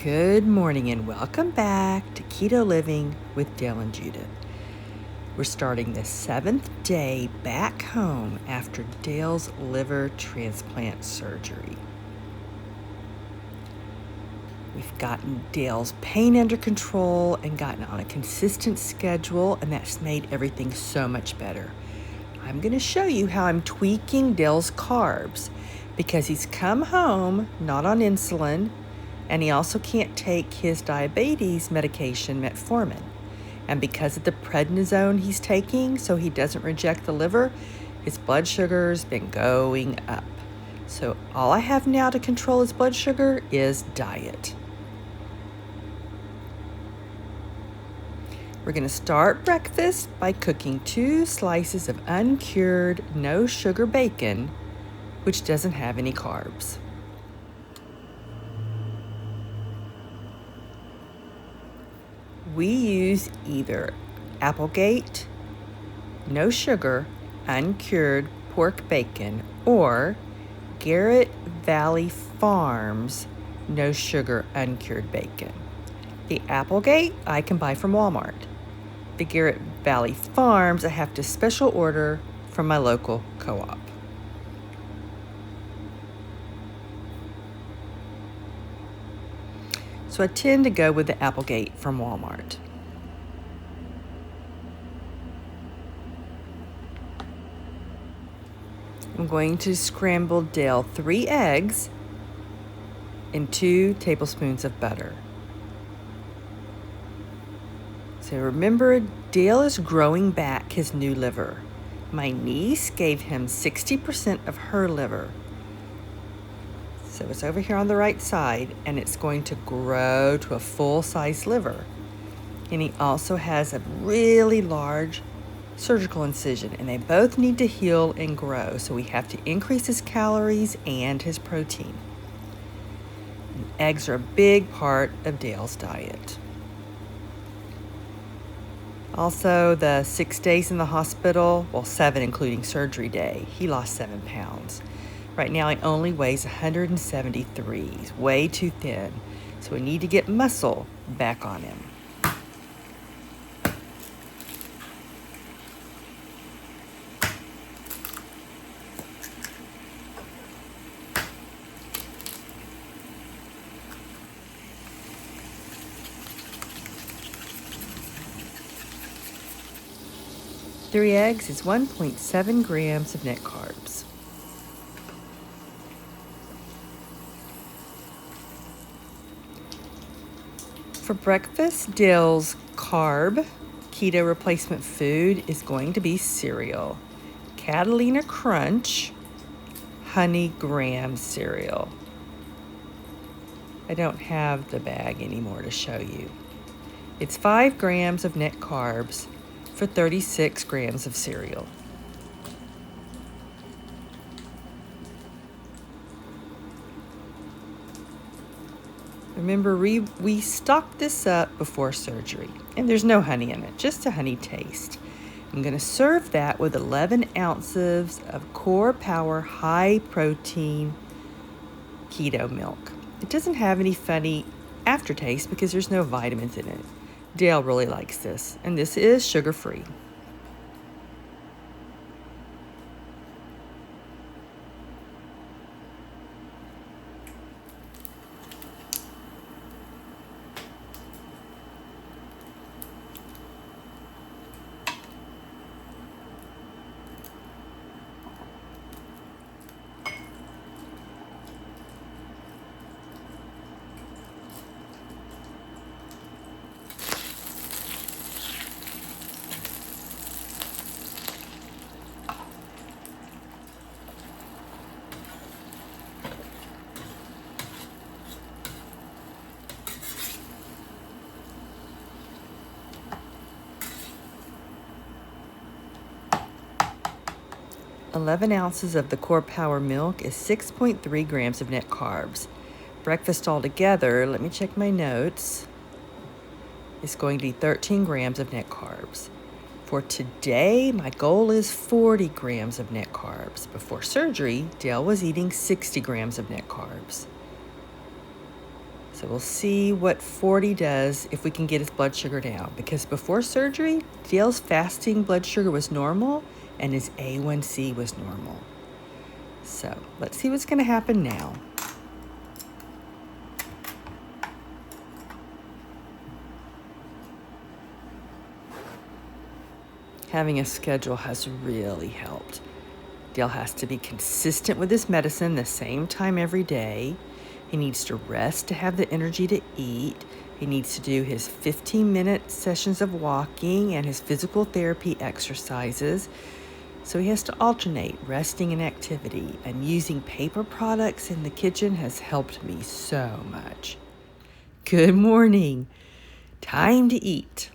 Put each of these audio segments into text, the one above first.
Good morning and welcome back to Keto Living with Dale and Judith. We're starting the 7th day back home after Dale's liver transplant surgery. We've gotten Dale's pain under control and gotten on a consistent schedule, and that's made everything so much better. I'm going to show you how I'm tweaking Dale's carbs because he's come home not on insulin, and he also can't take his diabetes medication, metformin. And because of the prednisone he's taking, so he doesn't reject the liver, his blood sugar's been going up. So all I have now to control his blood sugar is diet. We're going to start breakfast by cooking 2 slices of uncured, no sugar bacon, which doesn't have any carbs. We use either Applegate, no sugar, uncured pork bacon, or Garrett Valley Farms, no sugar, uncured bacon. The Applegate I can buy from Walmart. The Garrett Valley Farms I have to special order from my local co-op. So I tend to go with the Applegate from Walmart. I'm going to scramble Dale 3 eggs and 2 tablespoons of butter. So remember, Dale is growing back his new liver. My niece gave him 60% of her liver. So it's over here on the right side, and it's going to grow to a full-size liver. And he also has a really large surgical incision, and they both need to heal and grow. So we have to increase his calories and his protein. And eggs are a big part of Dale's diet. Also, the 6 days in the hospital, well, 7 including surgery day, he lost 7 pounds. Right now, he only weighs 173. He's way too thin, so we need to get muscle back on him. Three eggs is 1.7 grams of net carbs. For breakfast, Dale's carb keto replacement food is going to be cereal. Catalina Crunch Honey Graham cereal. I don't have the bag anymore to show you. It's 5 grams of net carbs for 36 grams of cereal. Remember, we stocked this up before surgery, and there's no honey in it, just a honey taste. I'm going to serve that with 11 ounces of Core Power high protein keto milk. It doesn't have any funny aftertaste because there's no vitamins in it. Dale really likes this, and this is sugar-free. "11 ounces of the Core Power milk is 6.3 grams of net carbs. Breakfast altogether, let me check my notes, is going to be 13 grams of net carbs. For today, my goal is 40 grams of net carbs. Before surgery, Dale was eating 60 grams of net carbs. So we'll see what 40 does if we can get his blood sugar down. Because before surgery, Dale's fasting blood sugar was normal and his A1C was normal. So let's see what's going to happen now. Having a schedule has really helped. Dale has to be consistent with his medicine the same time every day. He needs to rest to have the energy to eat. He needs to do his 15-minute sessions of walking and his physical therapy exercises. So he has to alternate resting and activity, and using paper products in the kitchen has helped me so much. Good morning. Time to eat.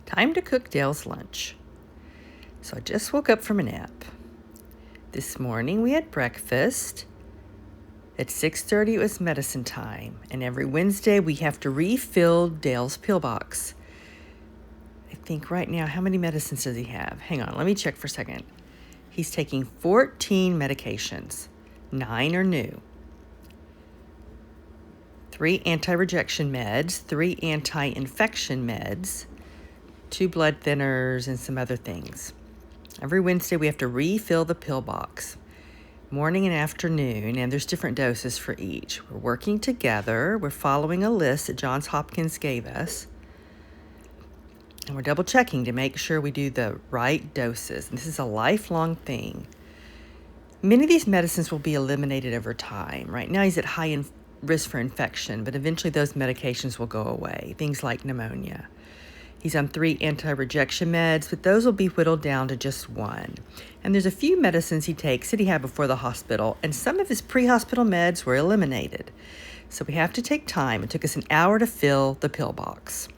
Time to cook Dale's lunch. So I just woke up from a nap. This morning we had breakfast. At 6:30 it was medicine time, and every Wednesday we have to refill Dale's pill box. I think right now, how many medicines does he have? Hang on, let me check for a second. He's taking 14 medications. 9 are new. 3 anti-rejection meds, 3 anti-infection meds, 2 blood thinners, and some other things. Every Wednesday we have to refill the pill box, morning and afternoon, and there's different doses for each. We're working together. We're following a list that Johns Hopkins gave us, and we're double checking to make sure we do the right doses. And this is a lifelong thing. Many of these medicines will be eliminated over time. Right now he's at high risk for infection, but eventually those medications will go away, things like pneumonia. He's on 3 anti-rejection meds, but those will be whittled down to just 1. And there's a few medicines he takes that he had before the hospital, and some of his pre-hospital meds were eliminated. So we have to take time. It took us an hour to fill the pill box.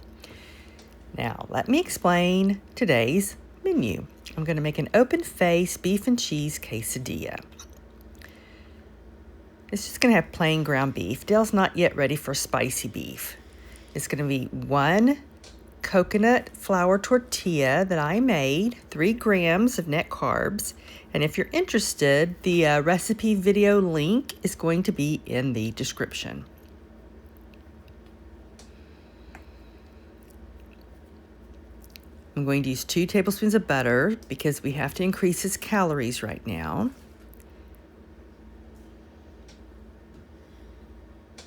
Now, let me explain today's menu. I'm going to make an open-face beef and cheese quesadilla. It's just going to have plain ground beef. Dale's not yet ready for spicy beef. It's going to be 1 coconut flour tortilla that I made, 3 grams of net carbs. And if you're interested, the recipe video link is going to be in the description. I'm going to use 2 tablespoons of butter because we have to increase his calories right now.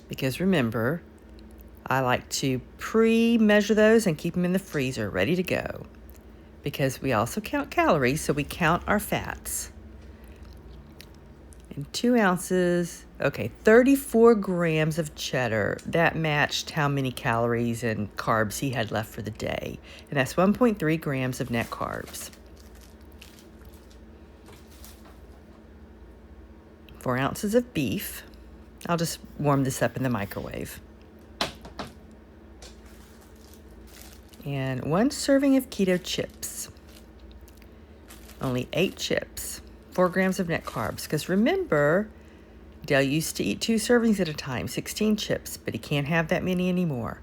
Because remember, I like to pre-measure those and keep them in the freezer ready to go, because we also count calories, so we count our fats. And 2 ounces, 34 grams of cheddar. That matched how many calories and carbs he had left for the day. And that's 1.3 grams of net carbs. 4 ounces of beef. I'll just warm this up in the microwave. And 1 serving of keto chips. Only 8 chips. 4 grams of net carbs. Because remember, Dale used to eat 2 servings at a time, 16 chips, but he can't have that many anymore.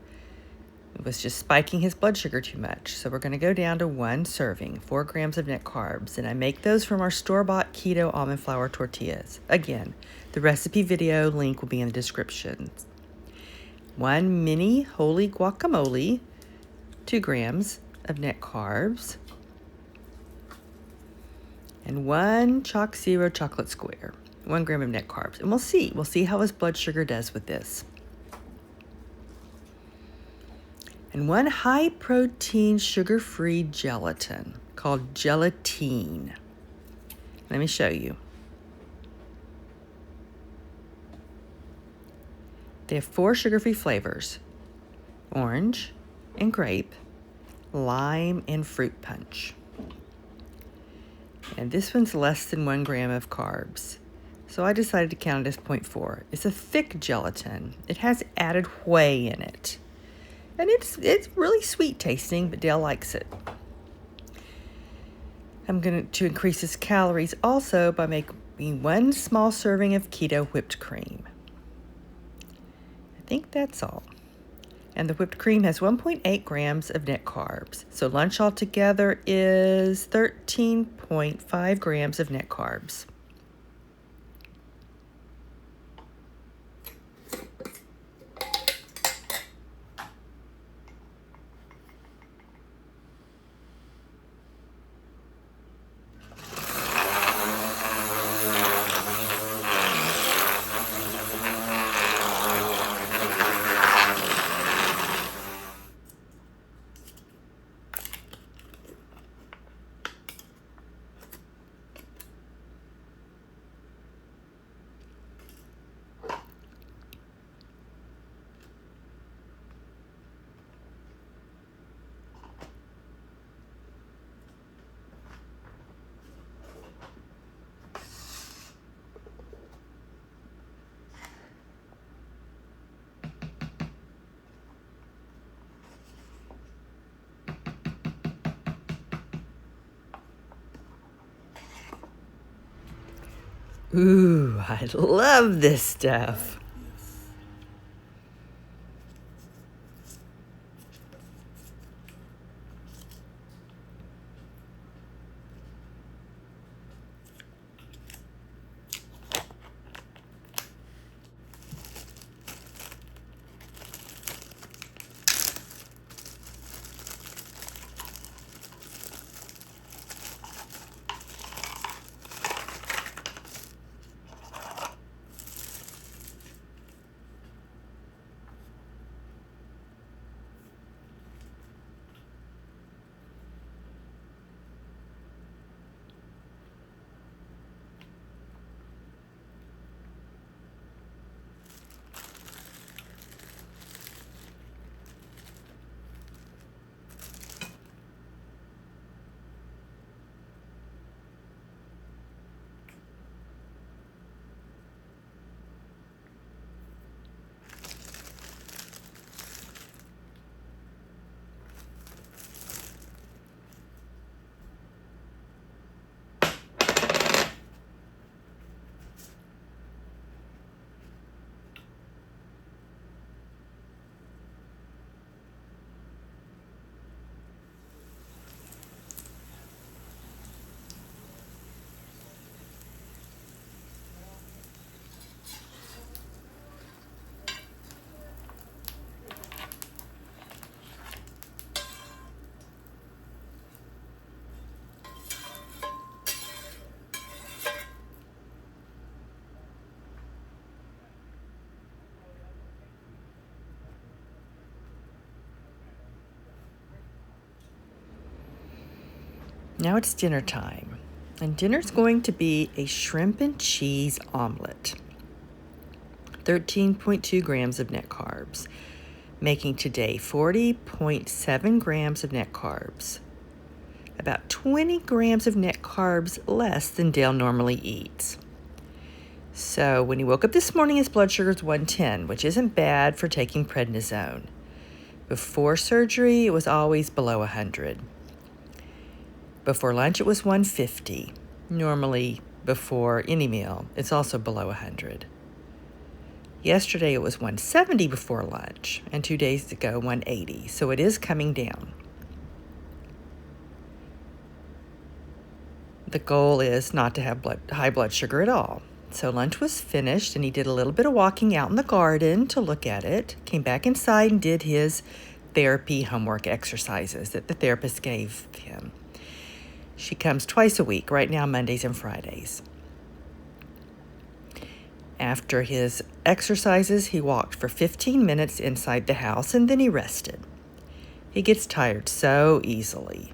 It was just spiking his blood sugar too much. So we're going to go down to 1 serving, 4 grams of net carbs. And I make those from our store-bought keto almond flour tortillas. Again, the recipe video link will be in the description. 1 mini holy guacamole, 2 grams of net carbs, and 1 Chalk Zero chocolate square, 1 gram of net carbs. And we'll see how his blood sugar does with this. And 1 high protein sugar-free gelatin called gelatine. Let me show you. They have 4 sugar-free flavors: orange and grape, lime, and fruit punch. And this one's less than 1 gram of carbs, so I decided to count it as 0.4. It's a thick gelatin. It has added whey in it, and it's really sweet tasting, but Dale likes it. I'm going to increase his calories also by making 1 small serving of keto whipped cream. I think that's all. And the whipped cream has 1.8 grams of net carbs. So lunch altogether is 13.5 grams of net carbs. Ooh, I love this stuff. Now it's dinner time, and dinner's going to be a shrimp and cheese omelet. 13.2 grams of net carbs, making today 40.7 grams of net carbs. About 20 grams of net carbs less than Dale normally eats. So when he woke up this morning, his blood sugar is 110, which isn't bad for taking prednisone. Before surgery, it was always below 100. Before lunch, it was 150. Normally, before any meal, it's also below 100. Yesterday, it was 170 before lunch, and 2 days ago, 180. So it is coming down. The goal is not to have high blood sugar at all. So lunch was finished, and he did a little bit of walking out in the garden to look at it, came back inside and did his therapy homework exercises that the therapist gave him. She comes twice a week, right now Mondays and Fridays. After his exercises, he walked for 15 minutes inside the house, and then he rested. He gets tired so easily.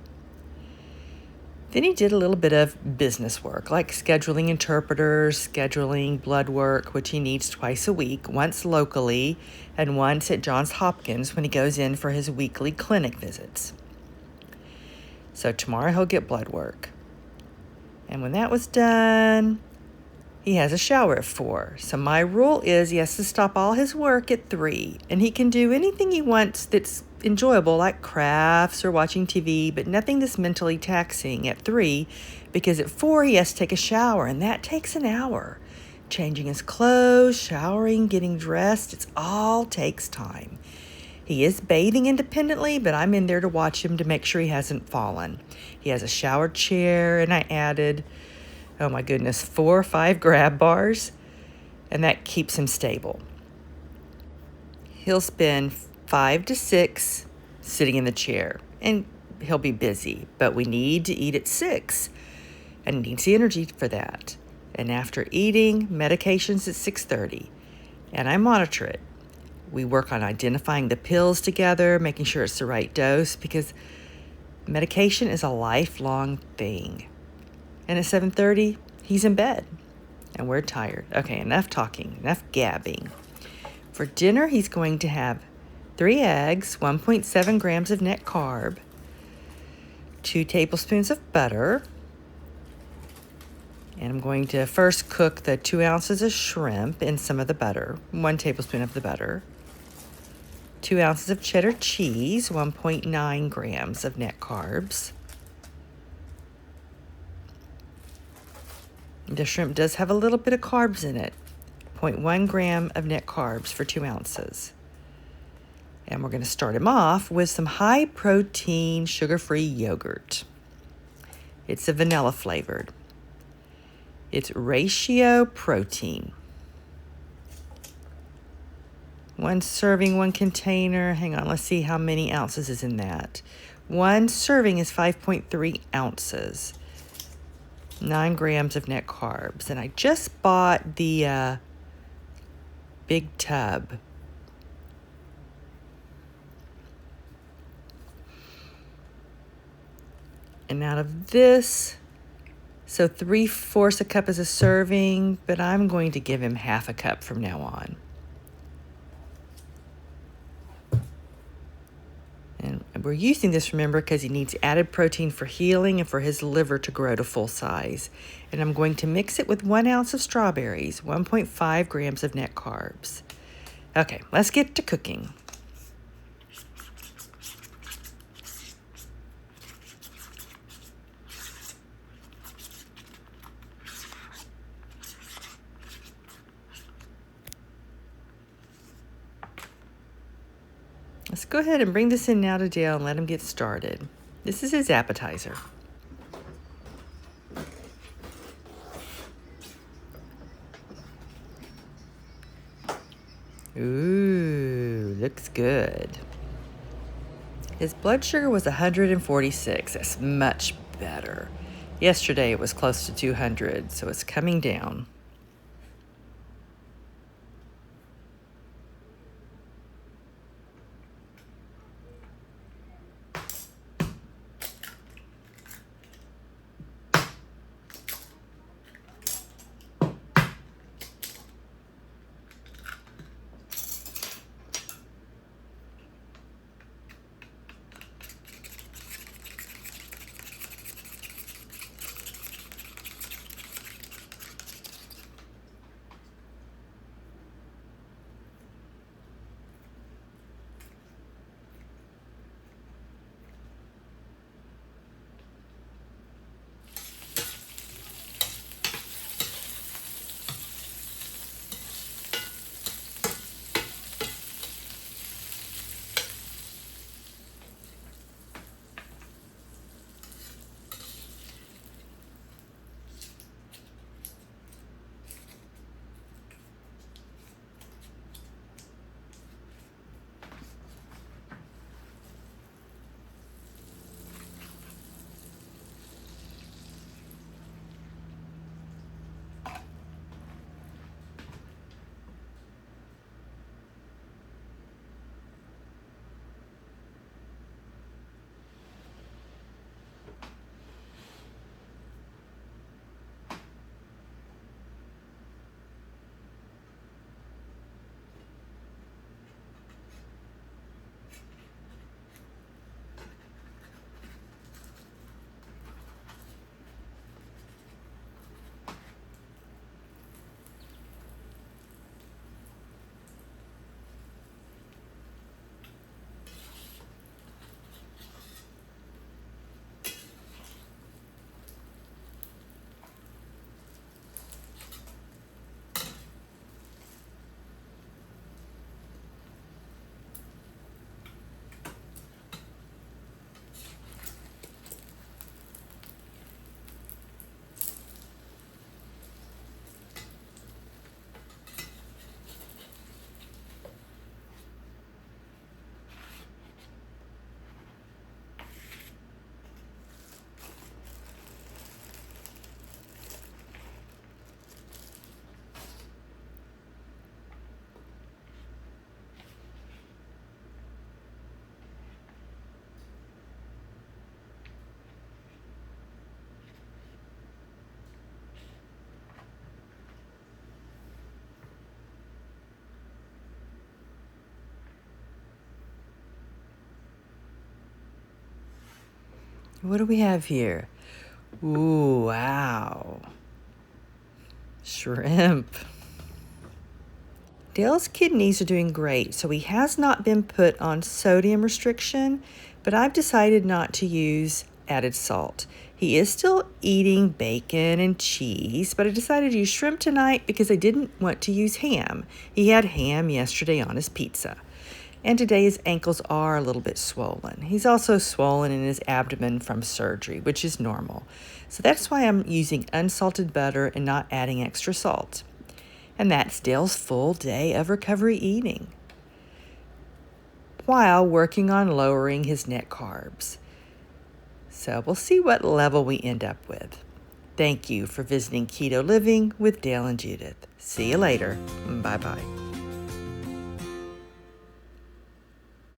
Then he did a little bit of business work, like scheduling interpreters, scheduling blood work, which he needs twice a week, once locally and once at Johns Hopkins when he goes in for his weekly clinic visits. So tomorrow he'll get blood work. And when that was done, he has a shower at 4. So my rule is he has to stop all his work at 3. And he can do anything he wants that's enjoyable, like crafts or watching TV, but nothing that's mentally taxing at 3, because at 4 he has to take a shower, and that takes an hour. Changing his clothes, showering, getting dressed, it all takes time. He is bathing independently, but I'm in there to watch him to make sure he hasn't fallen. He has a shower chair, and I added, 4 or 5 grab bars, and that keeps him stable. He'll spend 5 to 6 sitting in the chair, and he'll be busy, but we need to eat at 6, and he needs the energy for that. And after eating, medications at 6:30, and I monitor it. We work on identifying the pills together, making sure it's the right dose, because medication is a lifelong thing. And at 7:30, he's in bed, and we're tired. Okay, enough talking, enough gabbing. For dinner, he's going to have 3 eggs, 1.7 grams of net carb, 2 tablespoons of butter, and I'm going to first cook the 2 ounces of shrimp in some of the butter, 1 tablespoon of the butter, 2 ounces of cheddar cheese, 1.9 grams of net carbs, The shrimp does have a little bit of carbs in it. 0.1 gram of net carbs for 2 ounces. And we're going to start him off with some high-protein, sugar-free yogurt. It's a vanilla flavored. It's ratio protein. 1 serving, 1 container. Hang on, let's see how many ounces is in that. 1 serving is 5.3 ounces. 9 grams of net carbs. And I just bought the big tub. And out of this, so 3/4 a cup is a serving, but I'm going to give him half a cup from now on. And we're using this, remember, because he needs added protein for healing and for his liver to grow to full size. And I'm going to mix it with 1 ounce of strawberries, 1.5 grams of net carbs. Okay, let's get to cooking. Let's go ahead and bring this in now to Dale and let him get started. This is his appetizer. Ooh, looks good. His blood sugar was 146. That's much better. Yesterday it was close to 200, so it's coming down. What do we have here? Ooh, wow. Shrimp. Dale's kidneys are doing great, so he has not been put on sodium restriction, but I've decided not to use added salt. He is still eating bacon and cheese, but I decided to use shrimp tonight because I didn't want to use ham. He had ham yesterday on his pizza. And today his ankles are a little bit swollen. He's also swollen in his abdomen from surgery, which is normal. So that's why I'm using unsalted butter and not adding extra salt. And that's Dale's full day of recovery eating, while working on lowering his net carbs. So we'll see what level we end up with. Thank you for visiting Keto Living with Dale and Judith. See you later. Bye-bye.